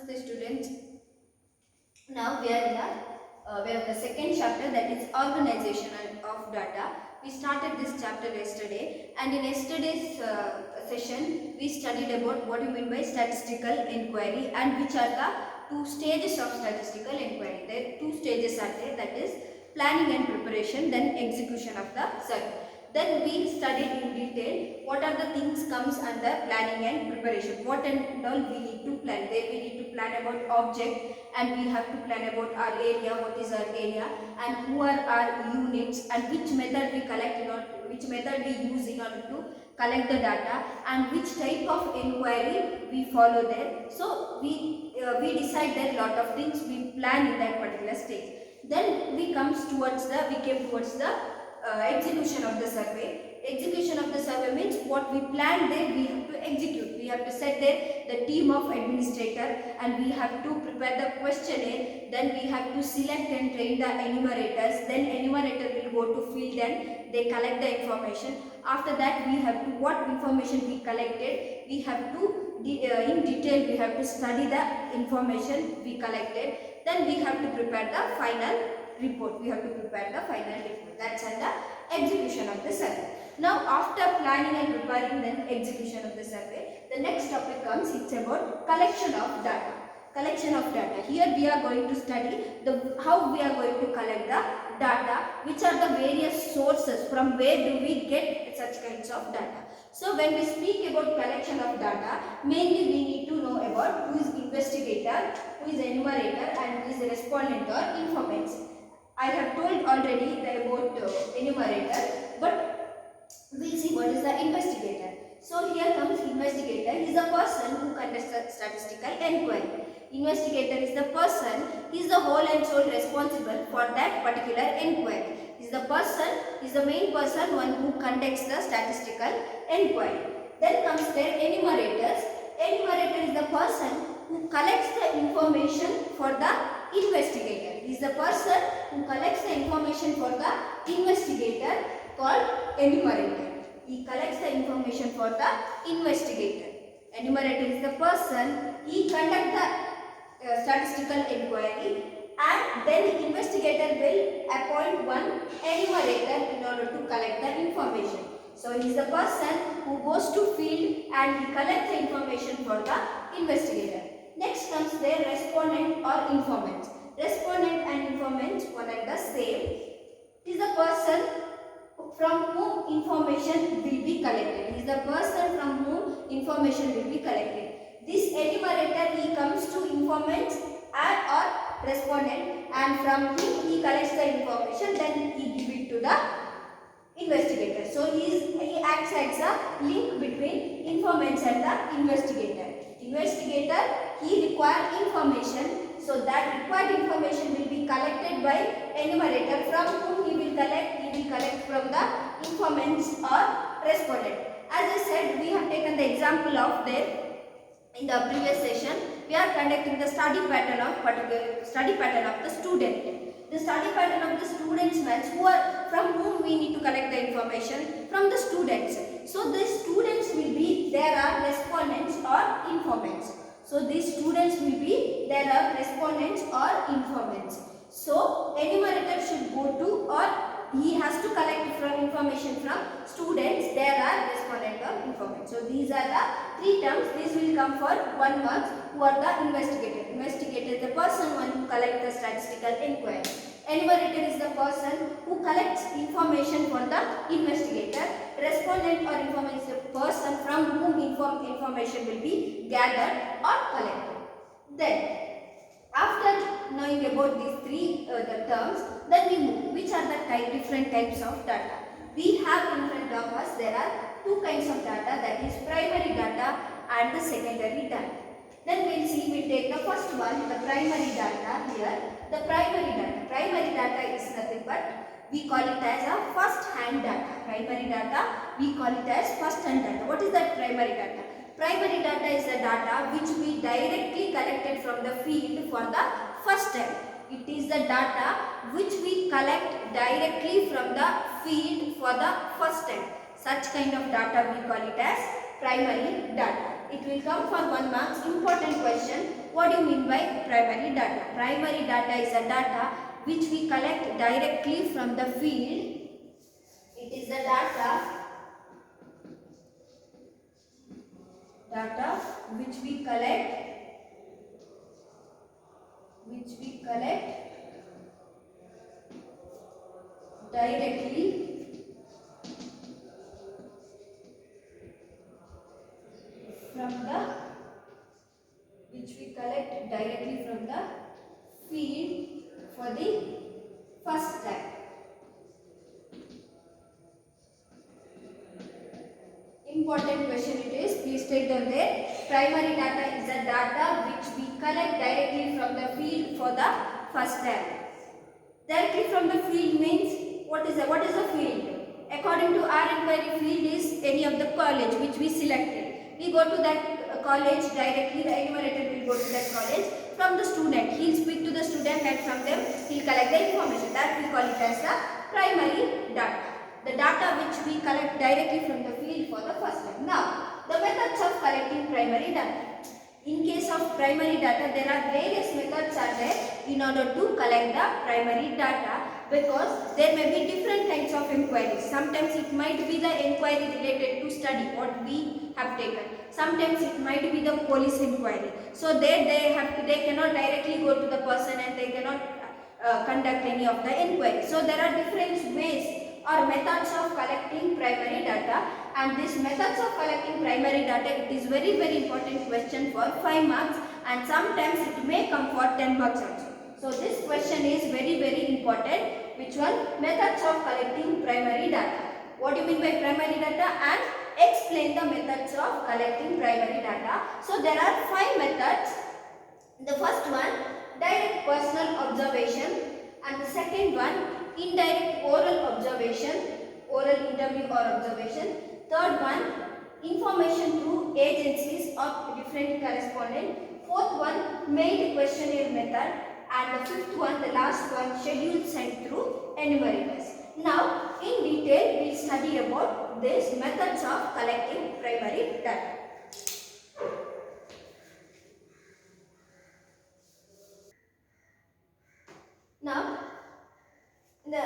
Namaste students. Now we are in the second chapter, that is organization of data. We started this chapter yesterday, and in yesterday's session we studied about what you mean by statistical inquiry and which are the two stages of statistical inquiry. There two stages are there, that is planning and preparation, then execution of the survey. Then we studied in detail what are the things comes under planning and preparation. What and all we need to plan. There we need to plan about object, and we have to plan about our area, what is our area, and who are our units, and which method we collect in order, which method we use in order to collect the data, and which type of inquiry we follow there. So we decide that lot of things we plan in that particular stage. Then we came towards the execution of the survey. Execution of the survey means what we plan there we have to execute. We have to set there the team of administrator, and we have to prepare the questionnaire. Then we have to select and train the enumerators. Then enumerator will go to field and they collect the information. After that we have to, what information we collected, we have to in detail we have to study the information we collected. Then we have to prepare the final report. We have to prepare the final report. That's under execution of the survey. Now after planning and preparing, then execution of the survey, the next topic comes, it's about collection of data. Collection of data. Here we are going to study how we are going to collect the data, which are the various sources, from where do we get such kinds of data. So when we speak about collection of data, mainly we need to know about who is investigator, who is enumerator, and who is the respondent or informant. I have told already about enumerator, but we'll see what is the investigator. So here comes investigator. He is a person who conducts a statistical inquiry. Investigator is the person, he is the whole and sole responsible for that particular inquiry. He is the person, he is the main person, one who conducts the statistical inquiry. Then comes their enumerators. Enumerator is the person who collects the information for the investigator. He is the person who collects the information for the investigator, called enumerator. He collects the information for the investigator. Enumerator is the person, he conducts the statistical inquiry, and then the investigator will appoint one enumerator in order to collect the information. So he is the person who goes to field and he collects the information for the investigator. Next comes their respondent or informant. Respondent and informant, one and the same. Is the person from whom information will be collected. He is the person from whom information will be collected. This enumerator, he comes to informant or respondent, and from him he collects the information, then he gives it to the investigator. So he acts as a link between informant and the investigator. Investigator, he requires information, so that required information will be collected by enumerator, from whom he will collect from the informants or respondent. As I said, we have taken the example of there in the previous session. We are conducting the study pattern of the student. The study pattern of the students means from whom we need to collect the information, from the students. So the students will be, there are respondents or informants. So these students will be, there are respondents or informants. So enumerator should go to, or he has to collect information from students, there are respondent or informant. So these are the three terms. This will come for 1 mark. Who are the investigator? Investigator is the person one who collects the statistical inquiry. Enumerator is the person who collects information for the investigator. Respondent or informant is the person from whom information will be gathered or collected. Then, after knowing about these three the terms, then we move. Which are the different types of data? We have in front of us, there are two kinds of data, that is primary data and the secondary data. Then we'll see, we'll take the first one, the primary data here. The primary data. Primary data is nothing but, we call it as a first-hand data. Primary data, we call it as first-hand data. What is that primary data? Primary data is the data which we directly collected from the field for the first time. It is the data which we collect directly from the field for the first time. Such kind of data we call it as primary data. It will come for 1 mark. Important question. What do you mean by primary data? Primary data is a data which we collect directly from the field. It is the data which we collect directly from the field for the first time. Important question it is. Please take down there. Primary data is the data which we collect directly from the field for the first time. Directly from the field means what is a field? According to our inquiry, field is any of the college which we selected. We go to that college directly. The enumerator will go to that college. From the student, he will speak to the student and from them he will collect the information. That we call it as the primary data. The data which we collect directly from the field for the first time. Now, the methods of collecting primary data. In case of primary data, there are various methods are there in order to collect the primary data, because there may be different kinds of inquiries. Sometimes it might be the inquiry related to study, what we have taken. Sometimes it might be the police inquiry. So there they cannot directly go to the person and they cannot conduct any of the inquiry. So there are different ways or methods of collecting primary data, and these methods of collecting primary data, it is very important question for 5 marks, and sometimes it may come for 10 marks also. So this question is very important. Which one? Methods of collecting primary data. What do you mean by primary data, and explain the methods of collecting primary data. So there are 5 methods. The first one, direct personal observation, and the second one, indirect oral observation, oral interview or observation. Third one, information through agencies or different correspondent. Fourth one, mailed questionnaire method, and the fifth one, the last one, schedule sent through enumerators. Now, in detail, we will study about these methods of collecting primary data. Now, the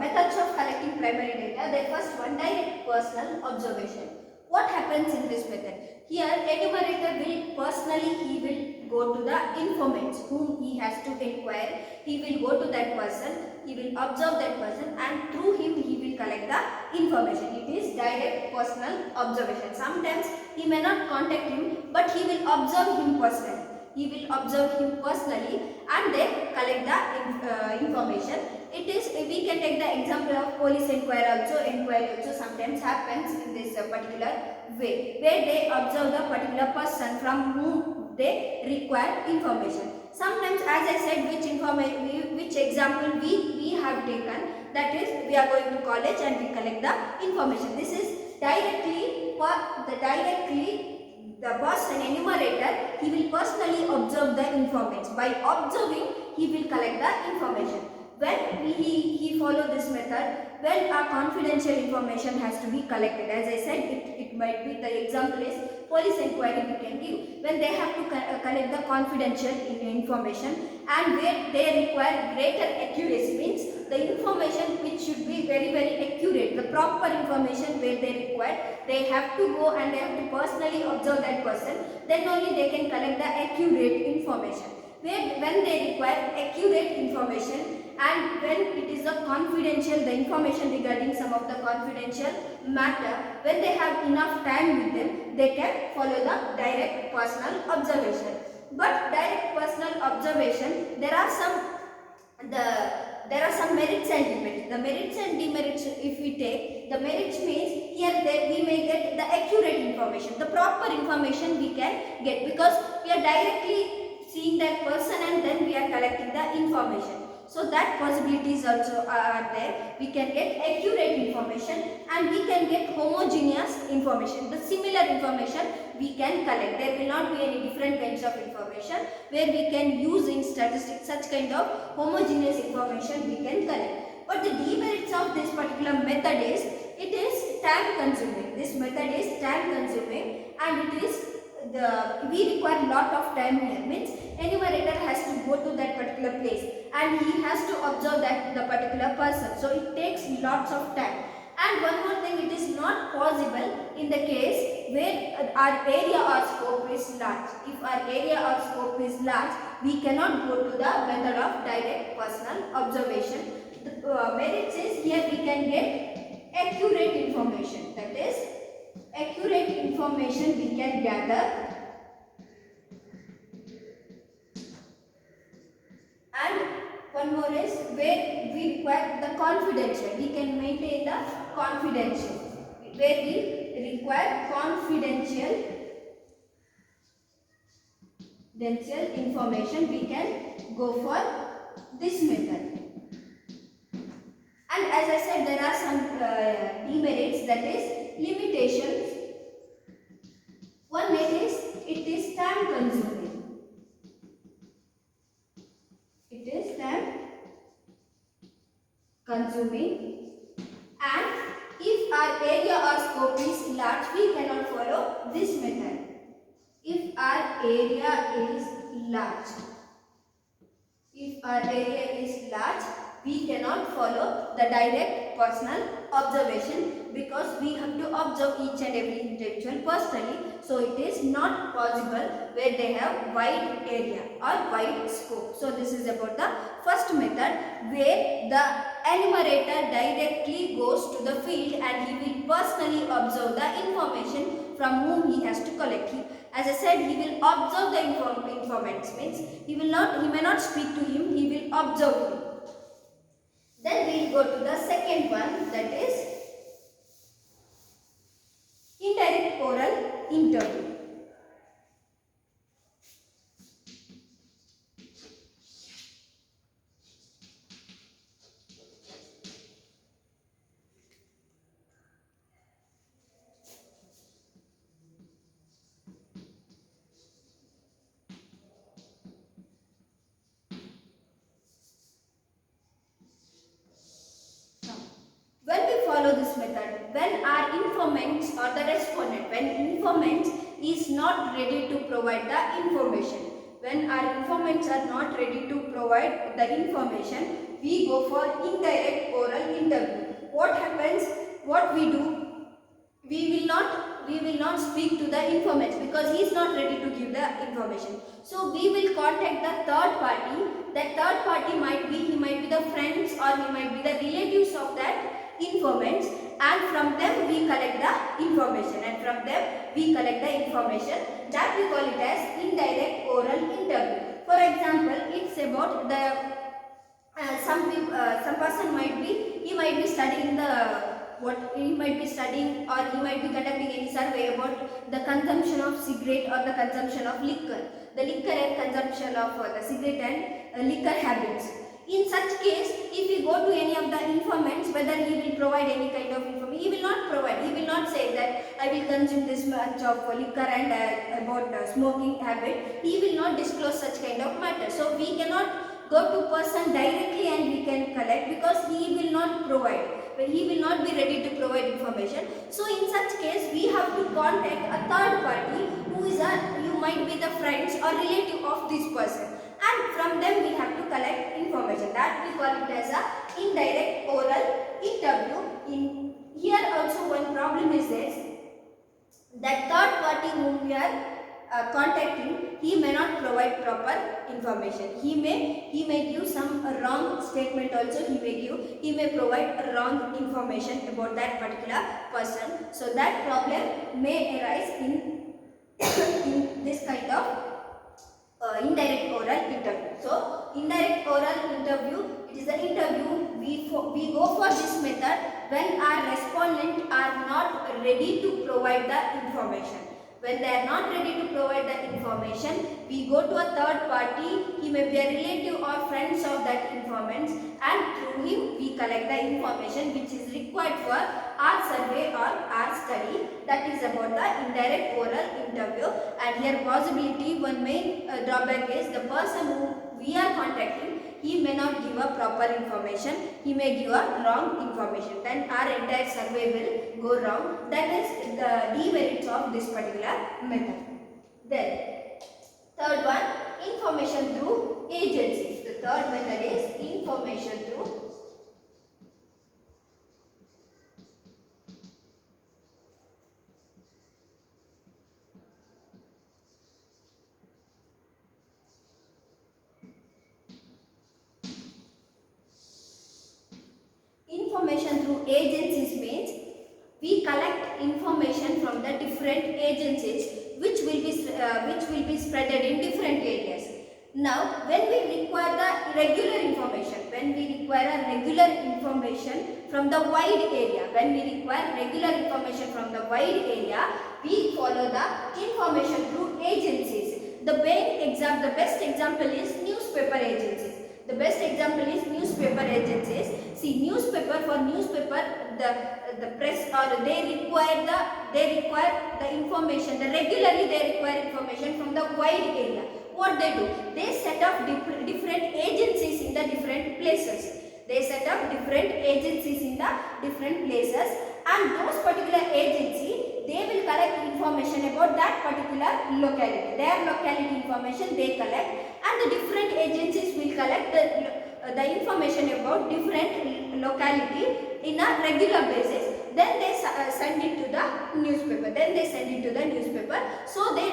methods of collecting primary data. The first one, direct personal observation. What happens in this method? Here, enumerator will personally, he will go to the informants whom he has to inquire. He will go to that person, he will observe that person, and through him he will collect the information. It is direct personal observation. Sometimes he may not contact him, but he will observe him personally. He will observe him personally and then collect the information. It is, we can take the example of police inquiry also sometimes happens in this particular way, where they observe the particular person from whom they require information. Sometimes, as I said, which example we have taken, that is, we are going to college and we collect the information. This is the person enumerator, he will personally observe the informants. By observing, he will collect the information. When he follow this method, when a confidential information has to be collected, as I said, it might be, the example is police inquiry we can give, when they have to collect the confidential information, and where they require greater accuracy, means the information which should be very accurate, the proper information where they require, they have to go and they have to personally observe that person, then only they can collect the accurate information. When they require accurate information, and when it is a confidential, the information regarding some of the confidential matter, when they have enough time with them, they can follow the direct personal observation. But direct personal observation, there are some merits and demerits. The merits and demerits, if we take, the merits means here that we may get the accurate information, the proper information we can get, because we are directly seeing that person and then we are collecting the information. So that possibilities also are there. We can get accurate information and we can get homogeneous information. The similar information we can collect. There will not be any different kinds of information where we can use in statistics such kind of homogeneous information we can collect. But the demerits of this particular method is, it is time consuming. This method is time consuming and it is we require lot of time here, means go to that particular place and he has to observe that the particular person. So it takes lots of time. And one more thing, it is not possible in the case where our area or scope is large. If our area or scope is large, we cannot go to the method of direct personal observation. Where it says here we can get accurate information, that is accurate information we can gather, and one more is where we require the confidential, we can maintain the confidential, where we require confidential information, we can go for this method. And as I said, there are some demerits, that is limitations. One is it is time consuming. It is time consuming, and if our area or scope is large, we cannot follow this method. If our area is large, we cannot follow the direct personal observation because we have to observe each and every individual personally. So it is not possible where they have wide area or wide scope. So this is about the first method, where the enumerator directly goes to the field and he will personally observe the information from whom he has to collect. As I said, he will observe the informants, means he may not speak to him, he will observe him. Then we will go to the second one, that is indirect oral interview. When we follow this method, when our informants or the respondent, when informant is not ready to provide the information, when our informants are not ready to provide the information, we go for indirect oral interview. What happens? What we do? We will not speak to the informant because he is not ready to give the information. So we will contact the third party. That third party might be the friends or he might be the relatives of that informants, and from them we collect the information, that we call it as indirect oral interview. For example, it's about the some person might be studying he might be studying or he might be conducting any survey about the consumption of cigarette or the consumption of liquor, the liquor and consumption of the cigarette and liquor habits. In such case, if we go to any of the informants, whether he will provide any kind of information, he will not provide. He will not say that I will consume this much of liquor and about smoking habit. He will not disclose such kind of matter. So we cannot go to person directly and we can collect because he will not provide. He will not be ready to provide information. So in such case, we have to contact a third party who is you might be the friends or relative of this person. And from them we have to collect information, that we call it as a indirect oral interview. Here also one problem is this, that third party whom we are contacting, he may not provide proper information. He may give some wrong statement also, he may provide wrong information about that particular person. So that problem may arise in this kind of indirect oral interview. So indirect oral interview, it is the interview we go for this method when our respondent are not ready to provide the information. When they are not ready to provide the information, we go to a third party. He may be a relative or friends of that informant, and through him we collect the information which is required for our survey or our study. That is about the indirect oral interview. And here possibility, one main drawback is the person who we are contacting, he may not give a proper information, he may give a wrong information, then our entire survey will go wrong. That is the demerits of this particular method. Then third one, information through agent. agencies. The third method is information through information through agencies means we collect information from the different agencies which will be spreaded in different areas. Now, when we require the regular information, from the wide area, we follow the information through agencies. The best example is newspaper agencies. See, the press or they require the information. Regularly they require information from the wide area. What they do? They set up different agencies in the different places. And those particular agency, they will collect information about that particular locality. Their locality information they collect, and the different agencies will collect the information about different locality in a regular basis. Then they send it to the newspaper. So they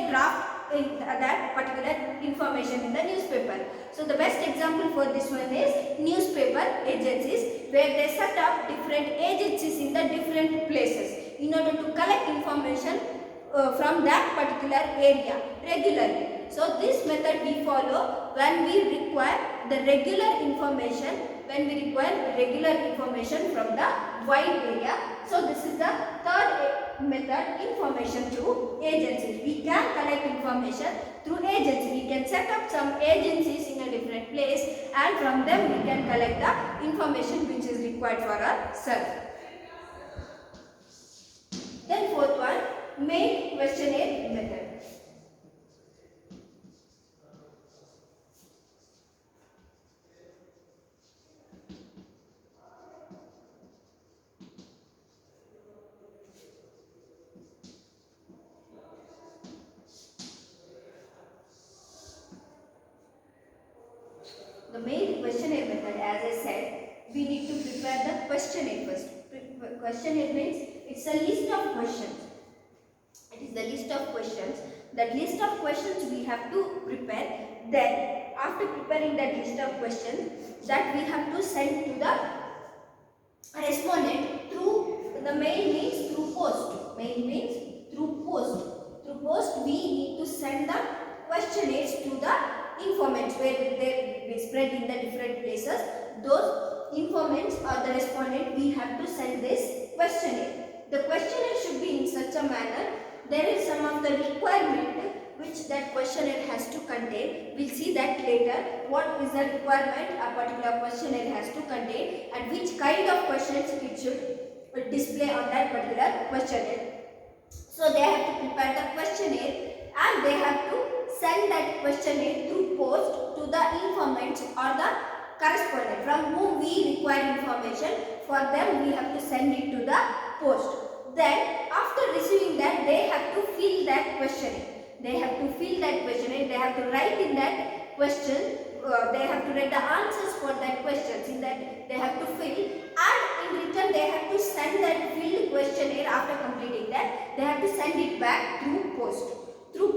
draft that particular information in the newspaper. So the best example for this one is newspaper agencies, where they set up different agencies in the different places in order to collect information from that particular area regularly. So this method we follow when we require the regular information from the wide area. So this is the third method, information through agencies. We can collect information through agencies. We can set up some agencies in a different place, and from them we can collect the information which is required for ourselves. Then fourth one, main questionnaire method. The main questionnaire method, as I said, we need to prepare the questionnaire first. Questionnaire means it's a list of questions. It is the list of questions. That list of questions we have to prepare. Then, after preparing that list of questions, that we have to send to the respondent through the mail means through post. Through post, we need to send the questionnaires to the informants, where they will be spread in the different places. Those informants or the respondent, we have to send this questionnaire. The questionnaire should be in such a manner. There is some of the requirement which that questionnaire has to contain. We'll see that later. What is the requirement a particular questionnaire has to contain, and which kind of questions it should display on that particular questionnaire. So they have to prepare the questionnaire, and they have to send that questionnaire through post to the informants or the correspondent from whom we require information. For them, we have to send it to the post. Then, after receiving that, they have to fill that questionnaire. They have to write in that question. They have to write the answers for that questions. In that, they have to fill, and in return, they have to send that filled questionnaire. After completing that, they have to send it back through post. For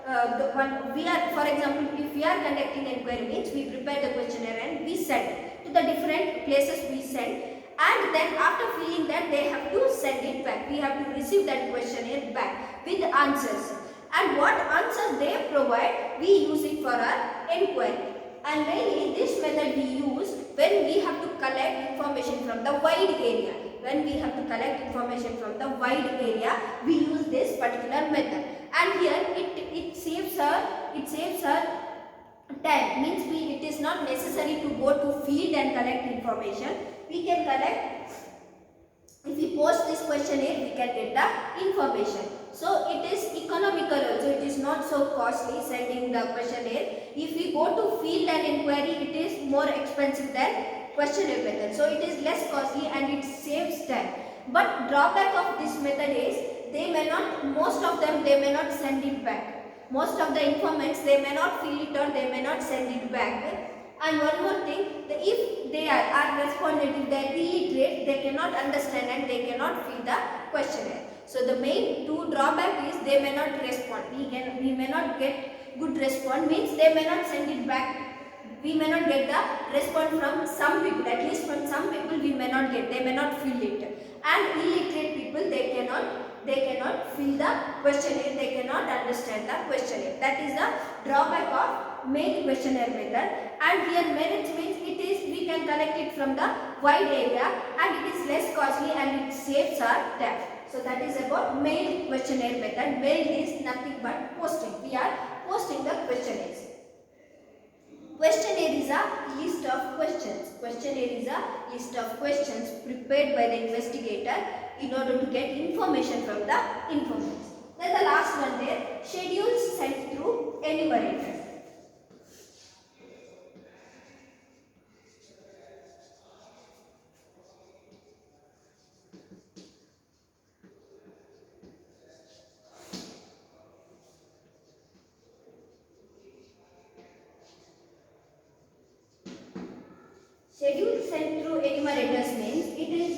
for example, if we are conducting inquiry means we prepare the questionnaire and we send to the different places we send, and then after filling that they have to send it back. We have to receive that questionnaire back with answers, and what answers they provide, we use it for our inquiry. And mainly this method we use when we have to collect information from the wide area. We use this particular method, and here it saves her time. Means it is not necessary to go to field and collect information. We can collect, if we post this questionnaire, we can get the information. So it is economical also. It is not so costly sending the questionnaire. If we go to field and inquiry, it is more expensive than questionnaire method. So it is less costly and it saves time. But drawback of this method is most of them may not send it back. Most of the informants, they may not fill it or they may not send it back. And one more thing, if they are responded, if they are illiterate, they cannot understand and they cannot fill the questionnaire. So the main two drawback is they may not respond. We may not get good response, means they may not send it back. We may not get the response from some people, at least from some people we may not get, they may not fill it. And illiterate people, they cannot fill the questionnaire, they cannot understand the questionnaire. That is the drawback of main questionnaire method. And here merits means we can collect it from the wide area and it is less costly and it saves our time. So that is about mail questionnaire method. Mail is nothing but posting. We are posting the questionnaires. Questionnaire is a list of questions. Questionnaire is a list of questions prepared by the investigator in order to get information from the informants. Then the last one there, schedules sent through enumerator. Schedule sent through enumerators means it is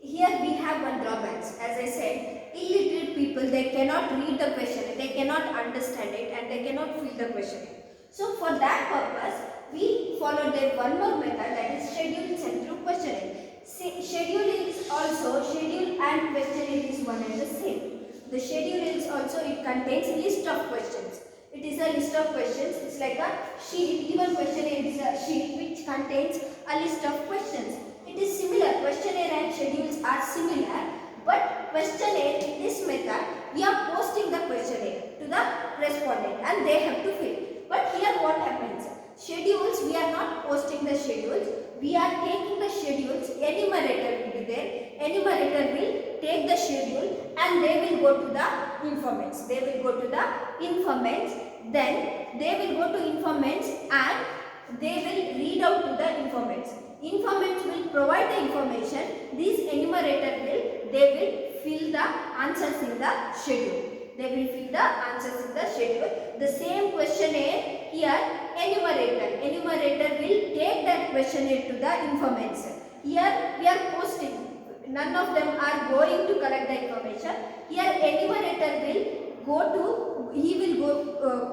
here we have one drawbacks. As I said, illiterate people, they cannot read the question, they cannot understand it and they cannot fill the question. So for that purpose, we followed one more method, that is schedule sent through questionnaire. Schedule and questionnaire is one and the same. The schedule is also, it contains list of questions. It is a list of questions. It's like a sheet. Even questionnaire is a sheet which contains a list of questions. It is similar. Questionnaire and schedules are similar. But questionnaire, in this method, we are posting the questionnaire to the respondent and they have to fill. But here what happens? Schedules, we are not posting the schedules. We are taking the schedules. Enumerator will be there. Enumerator will take the schedule and they will go to the informants. They will go to the informants. Then they will go to informants and they will read out to the informants. Informants will provide the information. This enumerator they will fill the answers in the schedule. They will fill the answers in the schedule. The same questionnaire here, enumerator will take that questionnaire to the informants. Here we are posting. None of them are going to collect the information. Here enumerator will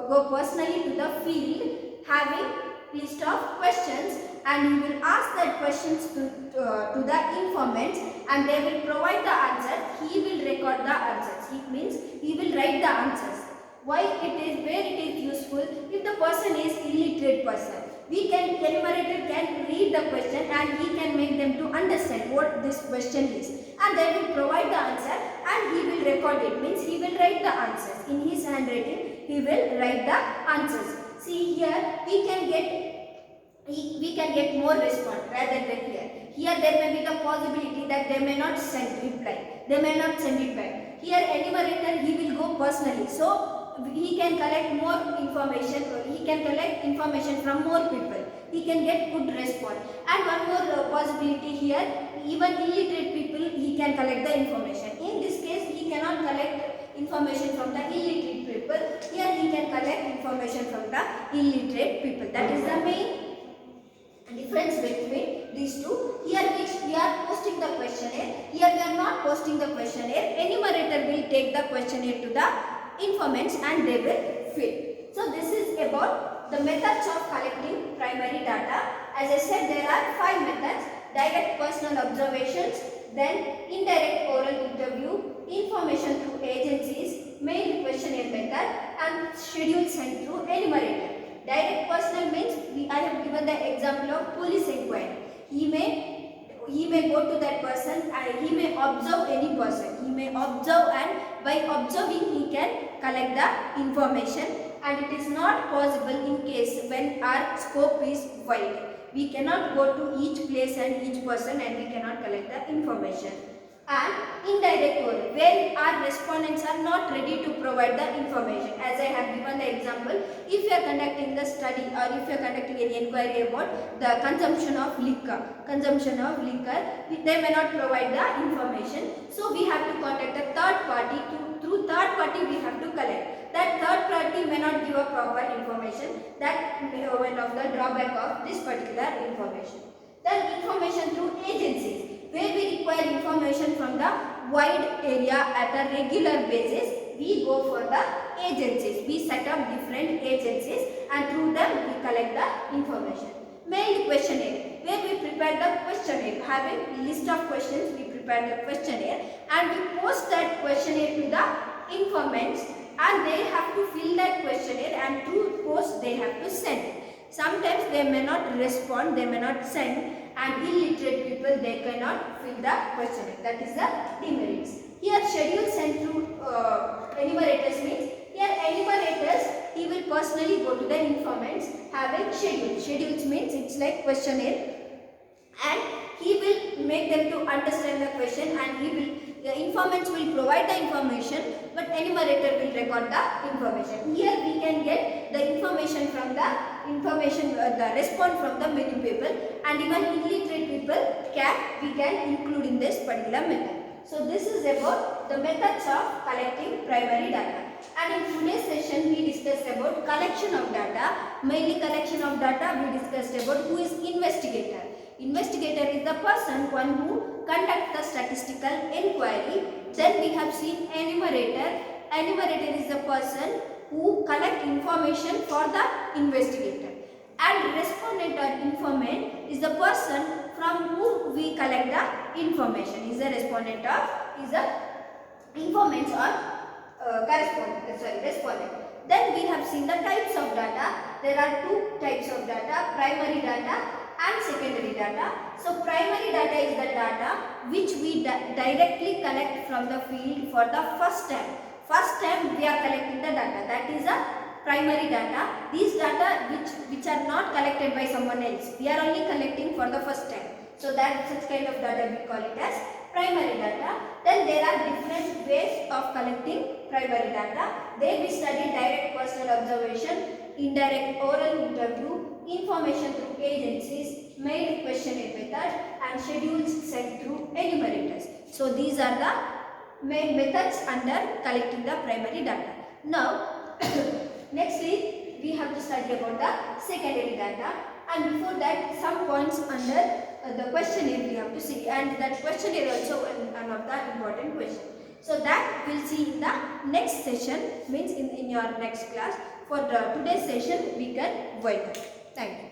go personally to the field having list of questions and he will ask that questions to the informants and they will provide the answer. He will record the answers. It means he will write the answers. Where it is useful if the person is illiterate person. Enumerator can read the question and he can make them to understand what this question is. And they will provide the answer and he will record it. Means he will write the answers. In his handwriting, he will write the answers. See here, we can get more response rather than here. Here there may be the possibility that they may not send reply. They may not send it back. Here enumerator, he will go personally. So he can collect more information. He can collect information from more people. He can get good response. And one more possibility here, even illiterate people, he can collect the information. In this case, he cannot collect information from the illiterate people. Here he can collect information from the illiterate people. That is the main difference between these two. Here we are posting the questionnaire. Here we are not posting the questionnaire. Enumerator will take the questionnaire to the informants and they will fill. So this is about the methods of collecting primary data. As I said, there are 5 methods: direct personal observations, then indirect oral interview, information through agencies, mail questionnaire method, and schedule sent through enumerator. Direct personal means I have given the example of police inquiry. He may go to that person and he may observe any person. He may observe and by observing he can collect the information, and it is not possible in case when our scope is wide. We cannot go to each place and each person and we cannot collect the information. and indirect oral, where our respondents are not ready to provide the information. As I have given the example, if you are conducting the study or if you are conducting any inquiry about the consumption of liquor, they may not provide the information. So we have to contact a third party. Through third party we have to collect. That third party may not give a proper information. That may be one of the drawback of this particular information. Then information through agencies, where we require information from the wide area at a regular basis. We go for the agencies. We set up different agencies and through them we collect the information. Mailed questionnaire, where we prepare the questionnaire. Having list of questions, we prepare the questionnaire and we post that questionnaire to the informants, and they have to fill that questionnaire and through post they have to send it. Sometimes they may not respond, they may not send, and illiterate people, they cannot fill the questionnaire. That is the demerits. Here schedule sent through enumerators means, here enumerators, he will personally go to the informants having schedule. Schedules means it's like questionnaire, and he will make them to understand the question, and the informants will provide the information, but enumerator will record the information. Here we can get the information from the the response from the many people, and even illiterate people we can include in this particular method. So this is about the methods of collecting primary data. And in today's session we discussed about collection of data. Mainly collection of data we discussed about who is investigator. Investigator is the one who conducts the statistical inquiry. Then we have seen enumerator. Enumerator is the person who collects information for the investigator. And respondent or informant is the person from whom we collect the information. Is the respondent or is the informant or respondent. Then we have seen the types of data. There are two types of data: primary data and secondary data. So primary data is the data which we directly collect from the field for the first time. First time we are collecting the data, that is a primary data. These data which are not collected by someone else, we are only collecting for the first time. So that such kind of data we call it as primary data. Then there are different ways of collecting primary data. There we study direct personal observation, indirect oral interview, information through agencies, mailed questionnaire method, and schedules sent through enumerators. So these are the main methods under collecting the primary data. Now nextly we have to study about the secondary data, and before that some points under the questionnaire we have to see, and that questionnaire also one of the important questions. So that we'll see in the next session, means in your next class. For today's session we can wind up. Thank you.